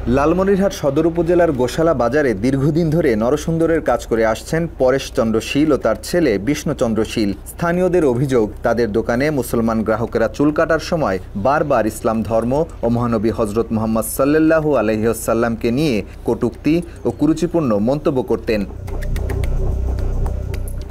লালমনিরহাট সদর উপজেলার গোশালা বাজারে দীর্ঘদিন ধরে নরসুন্দরের কাজ করে আসছেন পরেশ চন্দ্র শীল ও তার ছেলে বিষ্ণুচন্দ্র শীল। স্থানীয়দের অভিযোগ, তাদের দোকানে মুসলমান গ্রাহকেরা চুল কাটার সময় বারবার ইসলাম ধর্ম ও মহানবী হজরত মুহাম্মদ সাল্লাল্লাহু আলাইহি ওয়াসাল্লামকে নিয়ে কটূক্তি ও কুরুচিপূর্ণ মন্তব্য করতেন।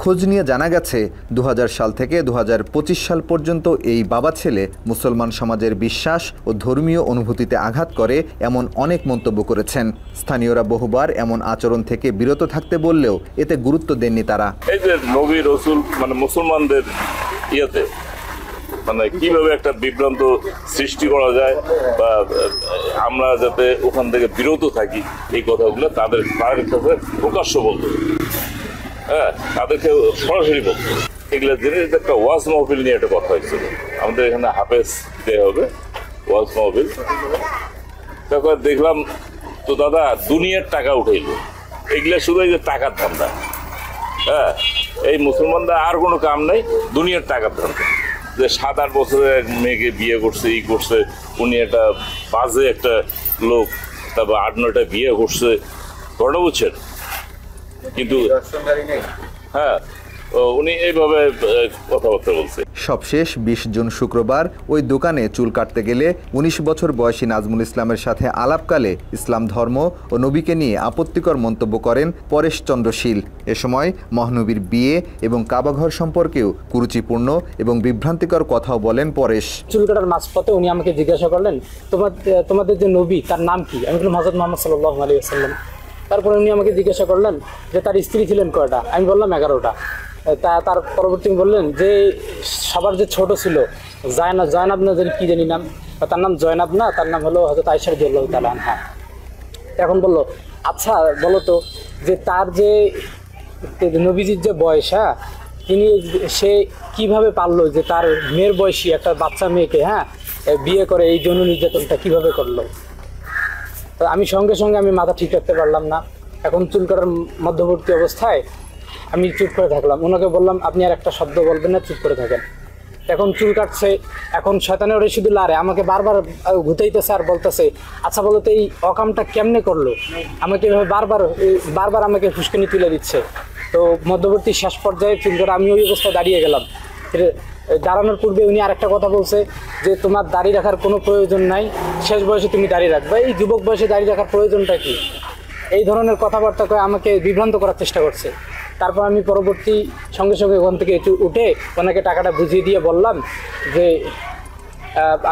খোঁজ নিয়ে জানা গেছে ২০০০ সাল থেকে ২০২৫ সাল পর্যন্ত এই বাবা ছেলে মুসলমান সমাজের বিশ্বাস ও ধর্মীয় অনুভূতিতে আঘাত করে এমন অনেক মন্তব্য করেছেন। স্থানীয়রা বহুবার এমন আচরণ থেকে বিরত থাকতে বললেও এতে গুরুত্ব দেননি তারা। এই যে নবী রসুল মুসলমানদের ইয়েতে কিভাবে একটা বিভ্রান্ত সৃষ্টি করা যায় বা আমরা যাতে ওখান থেকে বিরত থাকি, এই কথাগুলো তাদের কাছে প্রকাশ্য বলতো, হ্যাঁ, তাদেরকে সরাসরি বলতো। এগুলো জিনিস একটা ওয়াজ মাহফিল নিয়ে একটা কথা হয়েছিল, আমাদের এখানে হাফেজ দেওয়া হবে ওয়াজ মাহফিল। তারপর দেখলাম তো দাদা দুনিয়ার টাকা উঠাইল, এগুলা শুধু এই যে টাকার ধান্দা। হ্যাঁ, এই মুসলমানরা আর কোনো কাম নাই, দুনিয়ার টাকার ধান্দা। যে 7-8 বছরের এক মেয়েকে বিয়ে করছে, ই করছে, উনি একটা বাজে একটা লোক, তারপর 8-9টা বিয়ে করছে, ঘটনা বুঝছেন। কিন্তু হ্যাঁ, উনি এইভাবে কথাবার্তা বলছে। সবশেষ ২০ জুন শুক্রবার ওই দোকানে চুল কাটতে গেলে ১৯ বছর বয়সী নাজমুল ইসলামের সাথে আলাপকালে ইসলাম ধর্ম ও নবীকে নিয়ে আপত্তিকর মন্তব্য করেন পরেশ চন্দ্র শীল। এ সময় মহানবীর বিয়ে এবং কাবাঘর সম্পর্কেও কুরুচিপূর্ণ এবং বিভ্রান্তিকর কথাও বলেন পরেশ। চুল কাটার মাঝপথে উনি আমাকে জিজ্ঞাসা করলেন, তোমাদের যে নবী তার নাম কি? আমি বললাম হযরত মুহাম্মদ সাল্লাল্লাহু আলাইহি ওয়াসাল্লাম। তারপরে উনি আমাকে জিজ্ঞাসা করলেন যে তার স্ত্রী ছিলেন কয়টা? আমি বললাম 11টা। তার পরবর্তী বললেন যে সবার যে ছোট ছিল জয়নাব না জানি কি জানি নাম, তার নাম জয়নাব না, তার নাম হলো হযরত আয়েশা রাদিয়াল্লাহু তাআলা আনহা। এখন বললো আচ্ছা বলো তো যে তার যে নবীজির যে বয়স, হ্যাঁ, সে কিভাবে পারলো যে তার মেয়ের বয়সী একটা বাচ্চা মেয়েকে বিয়ে করে এই যৌন নির্যাতনটা কিভাবে করলো? আমি সঙ্গে সঙ্গে মাথা ঠিক রাখতে পারলাম না। এখন চুল কাটার মধ্যবর্তী অবস্থায় আমি চুপ করে থাকলাম। ওনাকে বললাম আপনি আর একটা শব্দ বলবেন না, চুপ করে থাকেন। এখন চুল কাটছে, এখন শয়তানের রশিদু লারে আমাকে বারবার ঘুতাইতেছে আর বলতেছে আচ্ছা বলো তো এই অকামটা কেমনে করলো, আমাকে এভাবে বারবার আমাকে ফুসকানি তুলে দিচ্ছে। তো মধ্যবর্তী শেষ পর্যায়ে চুল কাটা আমি ওই অবস্থায় দাঁড়িয়ে গেলাম। দাঁড়ানোর পূর্বে উনি আরেকটা কথা বলছে যে তোমার দাড়ি রাখার কোনো প্রয়োজন নাই, শেষ বয়সে তুমি দাড়ি রাখবে, এই যুবক বয়সে দাড়ি রাখার প্রয়োজনটা কি? এই ধরনের কথাবার্তা করে আমাকে বিভ্রান্ত করার চেষ্টা করছে। তারপর আমি পরবর্তী সঙ্গে সঙ্গে ওখান থেকে উঠে ওনাকে টাকাটা বুঝিয়ে দিয়ে বললাম যে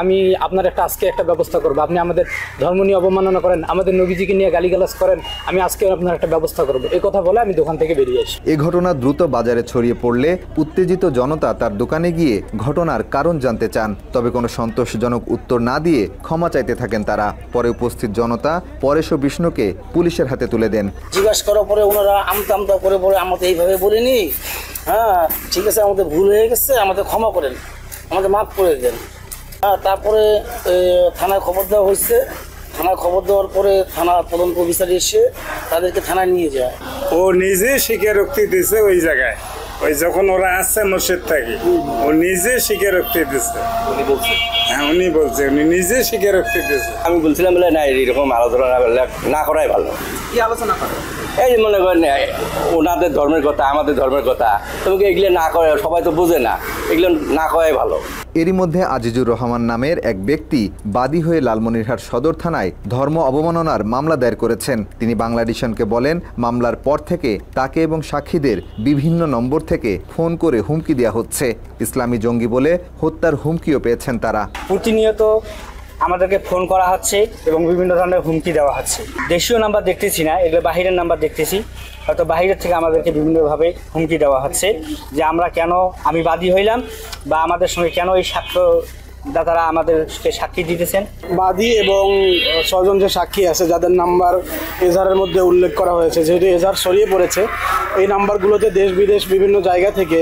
আমি আপনার আজকে একটা ব্যবস্থা করবো, আপনি আমাদের ধর্ম নিয়ে অবমাননা করেন, আমাদের নবীজিকে নিয়ে গালিগালাজ করেন, আমি আজকে আপনার একটা ব্যবস্থা করবো। এই কথা বলে আমি দোকান থেকে বেরিয়ে আসি। এ ঘটনা দ্রুত বাজারে ছড়িয়ে পড়লে উত্তেজিত জনতা তার দোকানে গিয়ে ঘটনার কারণ জানতে চান, তবে কোনো সন্তোষজনক উত্তর না দিয়ে ক্ষমা চাইতে থাকেন তারা। পরে উপস্থিত জনতা পরেশ ও বিষ্ণুকে পুলিশের হাতে তুলে দেন। জিজ্ঞাসা করার পরে ওনারা আমতা করে বলে আমাদের এইভাবে বলিনি, হ্যাঁ ঠিক আছে, আমাদের ভুল হয়ে গেছে, আমাদের ক্ষমা করেন, আমাদের মাফ করে দেন। তারপরে থানায় খবর দেওয়া হয়েছে। থানায় খবর দেওয়ার পরে থানা তদন্ত অফিসার এসে তাদেরকে থানায় নিয়ে যায়। ও নিজে স্বীকারোক্তি দিছে ওই জায়গায়, ওই যখন ওরা আসছে মসজিদ থেকে ও নিজে স্বীকারোক্তি দিচ্ছে। হ্যাঁ উনি বলছে, উনি নিজে স্বীকারোক্তি দিচ্ছে। আমি বলছিলাম বলে না এরকম আলোচনা না করাই ভালো। কি আলোচনা করে? এই মনে করেন ওনাদের ধর্মের কথা, আমাদের ধর্মের কথা, তোমাকে এগুলো না করে, সবাই তো বোঝে না, এগুলো না করাই ভালো। এরই মধ্যে আজিজুর রহমান নামের এক ব্যক্তি বাদী হয়ে লালমনিরহাট সদর থানায় ধর্ম অবমাননার মামলা দায়ের করেছেন। তিনি বাংলাদেশনকে বলেন মামলার পর থেকে তাকে এবং সাক্ষীদের বিভিন্ন নম্বর থেকে ফোন করে হুমকি দেওয়া হচ্ছে। ইসলামী জঙ্গি বলে হত্যার হুমকিও পেয়েছেন তারা। প্রতিনিয়ত আমাদেরকে ফোন করা হচ্ছে এবং বিভিন্ন ধরনের হুমকি দেওয়া হচ্ছে। দেশীয় নাম্বার দেখতেছি না, এগুলো বাহিরের নাম্বার দেখতেছি। হয়তো বাহিরের থেকে আমাদেরকে বিভিন্নভাবে হুমকি দেওয়া হচ্ছে যে আমরা কেন আমি বাদী হইলাম বা আমাদের সঙ্গে কেন এই সাক্ষ্যদাতারা আমাদেরকে সাক্ষী দিতেছেন। বাদী এবং 6 জন যে সাক্ষী আছে যাদের নাম্বার এজাহারের মধ্যে উল্লেখ করা হয়েছে, যেহেতু এজাহার ছড়িয়ে পড়েছে, এই নাম্বারগুলোতে দেশ বিদেশ বিভিন্ন জায়গা থেকে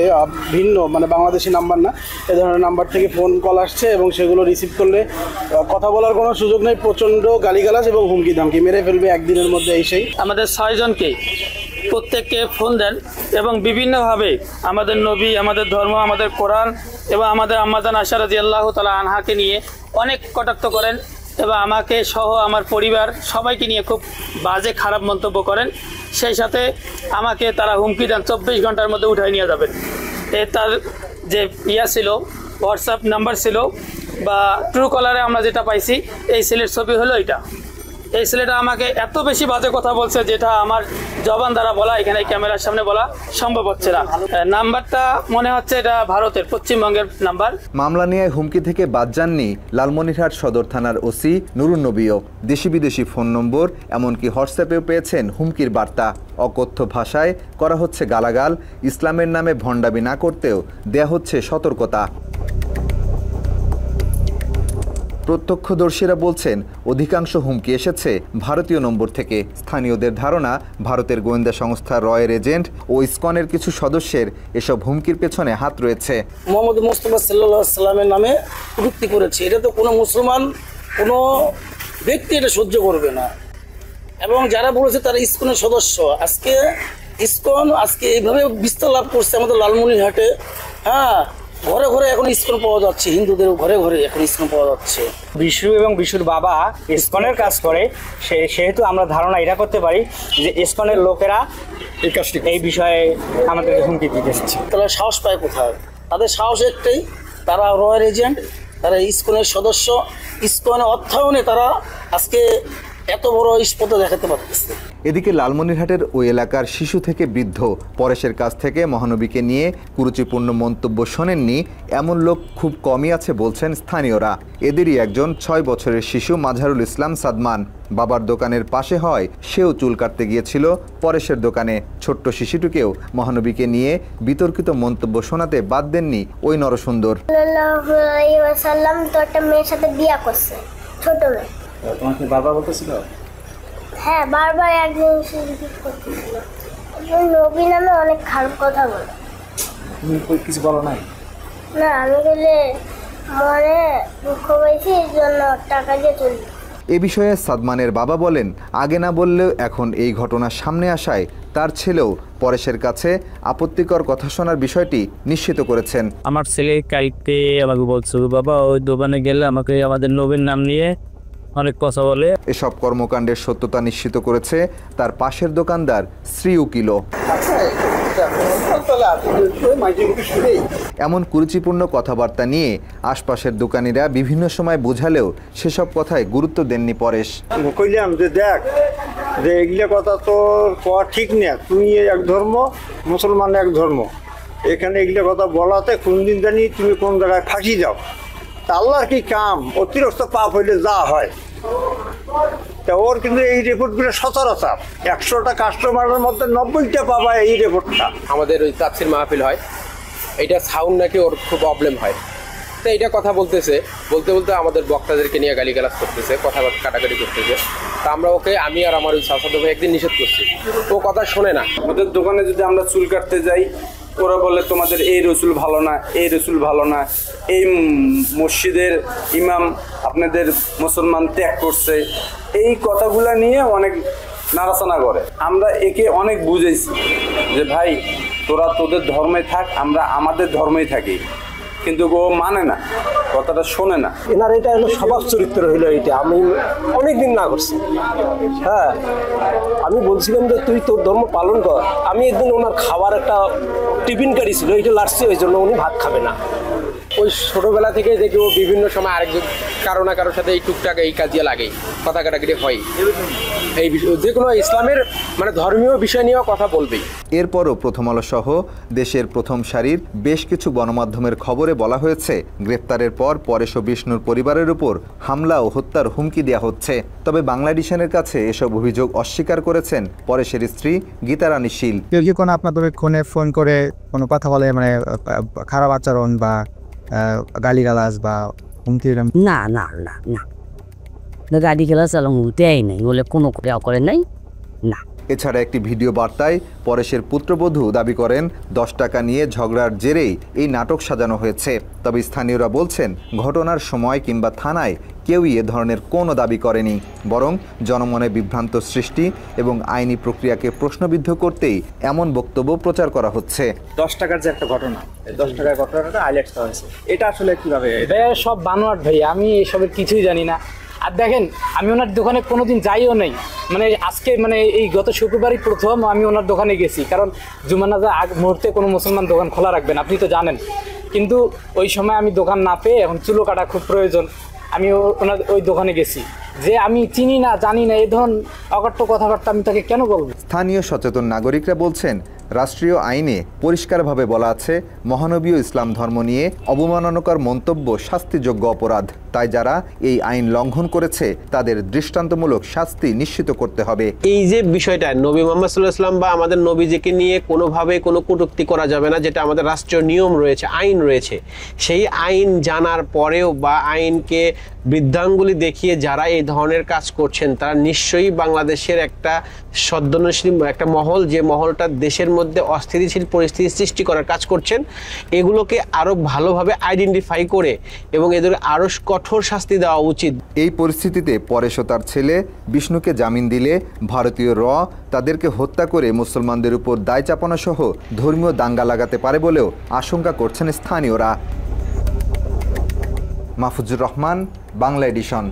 ভিন্ন বাংলাদেশি নাম্বার না, এ ধরনের নাম্বার থেকে ফোন কল আসছে এবং সেগুলো রিসিভ করলে কথা বলার কোনো সুযোগ নেই, প্রচণ্ড গালিগালাজ এবং হুমকি ধামকি, মেরে ফেলবে একদিনের মধ্যে। সেই আমাদের 6 জনকে প্রত্যেককে ফোন দেন এবং বিভিন্নভাবে আমাদের নবী, আমাদের ধর্ম, আমাদের কোরআন এবং আমাদের আম্মাজান আয়েশা রাদিয়াল্লাহু তাআলা আনহাকে নিয়ে অনেক কটাক্ষ করেন এবং আমাকে সহ আমার পরিবার সবাইকে নিয়ে খুব বাজে খারাপ মন্তব্য করেন। সেই সাথে আমাকে তারা হুমকি দেন 24 ঘন্টার মধ্যে উঠাই নিয়ে যাবেন। তার যে ছিল হোয়াটসঅ্যাপ নাম্বার ছিল বা ট্রু কলারে আমরা যেটা পাইছি এই ছেলের ছবি হলো এটা। এই ছেলেটা আমাকে এত বেশি বাজে কথা বলছে যেটা আমার জবান দ্বারা বলা এখানে ক্যামেরার সামনে বলা সম্ভব হচ্ছে না। নাম্বারটা মনে হচ্ছে এটা ভারতের পশ্চিমবঙ্গের নাম্বার। মামলা নিয়ে হুমকি থেকে বাদ যাননি লালমনিরহাট সদর থানার ওসি নুরুন নবীও। দেশি বিদেশি ফোন নম্বর এমনকি হোয়াটসঅ্যাপেও পেয়েছেন হুমকির বার্তা। অকথ্য ভাষায় করা হচ্ছে গালাগাল, ইসলামের নামে ভণ্ডামি না করতেও দেয়া হচ্ছে সতর্কতা। প্রত্যক্ষদর্শীরা বলছেন অধিকাংশ হুমকি এসেছে ভারতীয় নম্বর থেকে। স্থানীয়দের ধারণা ভারতের গোয়েন্দা সংস্থা রয়ের এজেন্ট ও ইসকনের কিছু সদস্যের এসব হুমকির পেছনে হাত রয়েছে। মোহাম্মদ মুস্তাফা সাল্লাল্লাহু আলাইহি সাল্লামের নামে কটূক্তি করেছে, এটা তো কোনো মুসলমান কোনো ব্যক্তি এটা সহ্য করবে না। এবং যারা বলেছে তারা ইসকনের সদস্য। ইসকন আজকে এইভাবে বিস্তার লাভ করছে আমাদের লালমনিরহাটে। হ্যাঁ, ঘরে ঘরে এখন ইসকন পাওয়া যাচ্ছে, হিন্দুদের ঘরে ঘরে এখন ইসকন পাওয়া যাচ্ছে। বিশু এবং বিশুর বাবা ইসকনের কাজ করে, সেহেতু আমরা ধারণা এটা করতে পারি যে ইসকনের লোকেরা এই বিষয়ে আমাদেরকে হুমকি দিতেছে। তারা সাহস পায় কোথায়? তাদের সাহস একটাই, তারা রয়্যাল এজেন্ট, তারা ইসকনের সদস্য। ইসকনের অর্থায়নে তারা আজকে এত বড় স্পর্ধা দেখাতে পারতেছে। এদিকে লালমনিরহাটের ওই এলাকার শিশু থেকে বৃদ্ধ পরেশের কাছ থেকে মহানবীকে নিয়ে কুরুচিপূর্ণ মন্তব্য শোনেননি এমন লোক খুব কমই আছে বলছেন স্থানীয়রা। এদেরই একজন 6 বছরের শিশু মাঝহারুল ইসলাম সাদমান। বাবার দোকানের পাশে হয় সেও চুল কাটতে গিয়েছিল পরেশের দোকানে। ছোট্ট শিশুটিকেও মহানবীকে নিয়ে বিতর্কিত মন্তব্য শোনাতে বাদ দেননি ওই নরসুন্দর। সাল্লাল্লাহু আলাইহি ওয়াসাল্লাম তো একটা মেয়ের সাথে বিয়ে করছে, ছোট মেয়ে। তোমাকে বারবার বলতেছিল? হ্যাঁ, বারবার একদিন রিপিট করতেছিল। নবী নামে অনেক খারাপ কথা বলে। তুমি কিছু বলো নাই? না, আমি বলে মনে দুঃখ পাইছি, এই জন্য টাকা দিয়ে চলি। এ বিষয়ে সাদমানের বাবা বলেন, আগে না বললেও এখন এই ঘটনা সামনে আসায় তার ছেলেও পরেশের কাছে আপত্তিকর কথা শোনার বিষয়টি নিশ্চিত করেছেন। আমার ছেলে কালকে আমাকে বলছে, বাবা ওই দোকানে গেলে আমাকে আমাদের নবীর নাম নিয়ে অনেক কথা বলে। এসব কর্মকাণ্ডের সত্যতা নিশ্চিত করেছে তার পাশের দোকানদার শ্রী উকিলও। এমন কুরুচিপূর্ণ কথাবার্তা নিয়ে আশপাশের দোকানিরা বিভিন্ন সময় বোঝালেও সেসব কথায় গুরুত্ব দেননি পরেশ। কইলাম যে দেখ যে এগুলো কথা তো কোয়া ঠিক না, তুই এক ধর্ম, মুসলমান এক ধর্ম, এখানে এগুলো কথা বলাতে কোন দিন জানি তুমি কোন জায়গায় ফাঁসি যাও। তা আল্লাহর কি কাম, অতিরিক্ত পাপ হইলে যা হয়। তা ওর কিন্তু এই রিপোর্টগুলো সচরাচর 100টা কাস্টমারের মধ্যে 90টা পাবা এই রিপোর্টটা। আমাদের ওই তাফসীর মাহফিল হয়, এটা সাউন্ড নাকি ওর খুব প্রবলেম হয়। তো এইটা কথা বলতে বলতে আমাদের বক্তাদেরকে নিয়ে গালিগালাজ করতেছে, কথা কাটাকাটি করতেছে। তা আমরা ওকে, আমি আর আমার ওই সাসাদ ভাই একদিন নিষেধ করছি, ও কথা শোনে না। আমাদের দোকানে যদি আমরা চুল কাটতে যাই, ওরা বলে তোমাদের এই রসুল ভালো না, এই রসুল ভালো না, এই মসজিদের ইমাম আপনাদের মুসলমান ত্যাগ করছে, এই কথাগুলো নিয়ে অনেক নাড়াচাড়া করে। আমরা একে অনেক বুঝেছি যে ভাই তোরা তোদের ধর্মে থাক, আমরা আমাদের ধর্মেই থাকি, কিন্তু ও মানে না, কথাটা শোনে না। এনার এটা হলো স্বভাব চরিত্র হইলো, এটা আমি অনেকদিন না করছি। হ্যাঁ, আমি বলছিলাম যে তুই তোর ধর্ম পালন কর। আমি একদিন ওনার খাবার একটা টিফিন কারি ছিল, এটা লাড়ছি, ওই জন্য উনি ভাত খাবে না। ওই ছোটোবেলা থেকে দেখি ও বিভিন্ন সময় আরেকজন কারো না কারোর সাথে এই টুকটাক এই কাজিয়া লাগেই, কথা কাটাকাটি হয়। এই যে কোনো ইসলামের মানে ধর্মীয় বিষয় নিয়েও কথা বলবেই। এরপরও প্রথম আলো সহ দেশের প্রথম সারির বেশ কিছু গণমাধ্যমের খবরে বলা হয়েছে গ্রেপ্তারের পর পরেশ ও বিষ্ণুর পরিবারের উপর হামলা ও হত্যার হুমকি দেওয়া হচ্ছে। তবে বাংলাদেশের কাছে এসব অভিযোগ অস্বীকার করেছেন পরেশের স্ত্রী গীতা রানী শীল। কেউ কি কোনো আপনাদের ফোনে ফোন করে কোনো কথা বলে, মানে খারাপ আচরণ বা গালিগালাজ বা হুমকি? না না না না, গাড়ি খেলা চালানো দেয় নাই বলে কোনো করে নাই না। এছাড়া একটি ভিডিও বার্তায় পরেশের পুত্রবধূ দাবি করেন 10 টাকা নিয়ে ঝগড়ার জেরেই এই নাটক সাজানো হয়েছে। তবে স্থানীয়রা বলছেন ঘটনার সময় কিংবা থানায় কেউই এ ধরনের কোনো দাবি করেনি, বরং জনমনে বিভ্রান্ত সৃষ্টি এবং আইনি প্রক্রিয়াকে প্রশ্নবিদ্ধ করতেই এমন বক্তব্য প্রচার করা হচ্ছে। 10 টাকার যে একটা ঘটনা, 10 টাকার ঘটনাটা হাইলাইট করা হয়েছে, এটা আসলে কিভাবে? সব বানোয়াট ভাই, আমি এসবের কিছুই জানি না। আর দেখেন আমি ওনার দোকানে কোনোদিন যাইও নাই, মানে আজকে মানে এই গত শুক্রবারই প্রথম আমি ওনার দোকানে গেছি, কারণ জুমার নামাজের আগ মুহূর্তে কোনো মুসলমান দোকান খোলা রাখবেন, আপনি তো জানেন। কিন্তু ওই সময় আমি দোকান না পেয়ে এখন চুলো কাটা খুব প্রয়োজন, আমি ওনার ওই দোকানে গেছি। যে আমি চিনি না জানি না এই ধরনের অকট্য কথাবার্তা আমি তাকে কেন বলবো? স্থানীয় সচেতন নাগরিকরা বলছেন, রাষ্ট্রীয় আইনে পরিষ্কারভাবে বলা আছে মহানবী ইসলাম ধর্ম নিয়ে অবমাননাকর মন্তব্য শাস্তিযোগ্য অপরাধ। তাই যারা এই আইন লঙ্ঘন করেছে তাদের দৃষ্টান্তমূলক শাস্তি নিশ্চিত করতে হবে। এই যে বিষয়টা নবী মুহাম্মদ সাল্লাল্লাহু আলাইহি ওয়াসাল্লাম বা আমাদের নবীজিকে নিয়ে কোনোভাবে কোনো কটূক্তি করা যাবে না, যেটা আমাদের রাষ্ট্রীয় নিয়ম রয়েছে, আইন রয়েছে। সেই আইন জানার পরেও বা আইনকে বৃদ্ধাঙ্গুলি দেখিয়ে যারা এই ধরনের কাজ করছেন তারা নিশ্চয়ই বাংলাদেশের একটা সদ্যনশীল একটা মহল, যে মহলটা দেশের মধ্যে অস্থিতিশীল পরিস্থিতি সৃষ্টি করার কাজ করছেন, এগুলোকে আরো ভালোভাবে আইডেন্টিফাই করে এবং এদের আরো কঠোর শাস্তি দেওয়া উচিত। এই পরিস্থিতিতে পরেশ ও তার ছেলে বিষ্ণুকে জামিন দিলে ভারতীয় র তাদেরকে হত্যা করে মুসলমানদের উপর দায় চাপানো সহ ধর্মীয় দাঙ্গা লাগাতে পারে বলেও আশঙ্কা করছেন স্থানীয়রা। মাহফুজুর রহমান, বাংলা এডিশন।